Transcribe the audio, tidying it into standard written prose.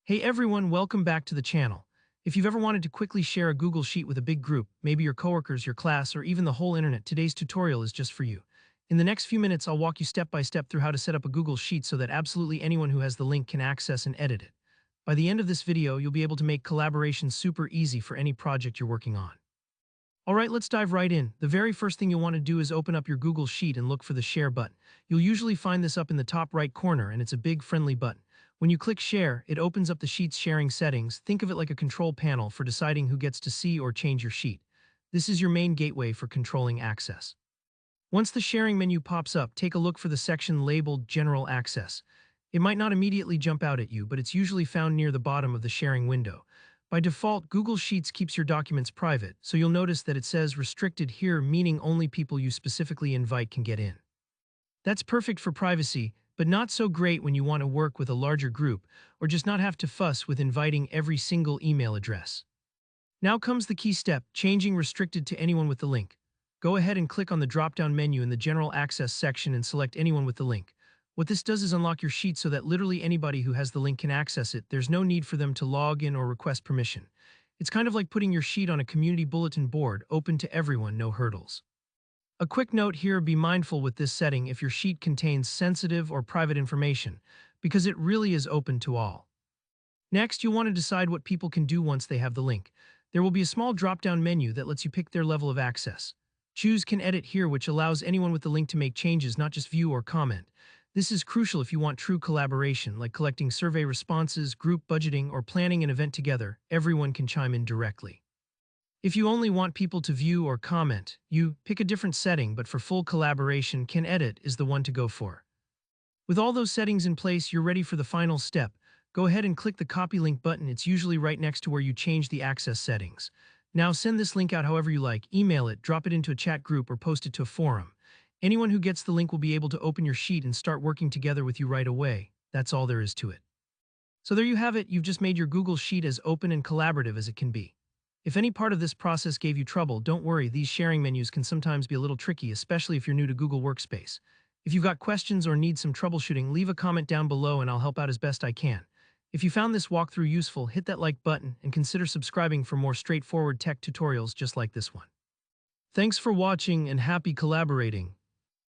Hey everyone, welcome back to the channel. If you've ever wanted to quickly share a Google Sheet with a big group, maybe your coworkers, your class, or even the whole internet, today's tutorial is just for you. In the next few minutes, I'll walk you step by step through how to set up a Google Sheet so that absolutely anyone who has the link can access and edit it. By the end of this video, you'll be able to make collaboration super easy for any project you're working on. Alright, let's dive right in. The very first thing you'll want to do is open up your Google Sheet and look for the Share button. You'll usually find this up in the top right corner, and it's a big friendly button. When you click Share, it opens up the Sheet's sharing settings. Think of it like a control panel for deciding who gets to see or change your sheet. This is your main gateway for controlling access. Once the sharing menu pops up, take a look for the section labeled General Access. It might not immediately jump out at you, but it's usually found near the bottom of the sharing window. By default, Google Sheets keeps your documents private, so you'll notice that it says Restricted here, meaning only people you specifically invite can get in. That's perfect for privacy, but not so great when you want to work with a larger group or just not have to fuss with inviting every single email address. Now comes the key step, changing Restricted to anyone with the link. Go ahead and click on the drop-down menu in the General Access section and select anyone with the link. What this does is unlock your sheet so that literally anybody who has the link can access it. There's no need for them to log in or request permission. It's kind of like putting your sheet on a community bulletin board, open to everyone, no hurdles. A quick note here, be mindful with this setting if your sheet contains sensitive or private information, because it really is open to all. Next, you'll want to decide what people can do once they have the link. There will be a small drop-down menu that lets you pick their level of access. Choose Can Edit here, which allows anyone with the link to make changes, not just view or comment. This is crucial if you want true collaboration, like collecting survey responses, group budgeting, or planning an event together. Everyone can chime in directly. If you only want people to view or comment, you pick a different setting, but for full collaboration, Can Edit is the one to go for. With all those settings in place, you're ready for the final step. Go ahead and click the Copy Link button. It's usually right next to where you change the access settings. Now send this link out however you like. Email it, drop it into a chat group, or post it to a forum. Anyone who gets the link will be able to open your sheet and start working together with you right away. That's all there is to it. So there you have it. You've just made your Google Sheet as open and collaborative as it can be. If any part of this process gave you trouble, don't worry. These sharing menus can sometimes be a little tricky, especially if you're new to Google Workspace. If you've got questions or need some troubleshooting, leave a comment down below and I'll help out as best I can. If you found this walkthrough useful, hit that like button and consider subscribing for more straightforward tech tutorials just like this one. Thanks for watching and happy collaborating.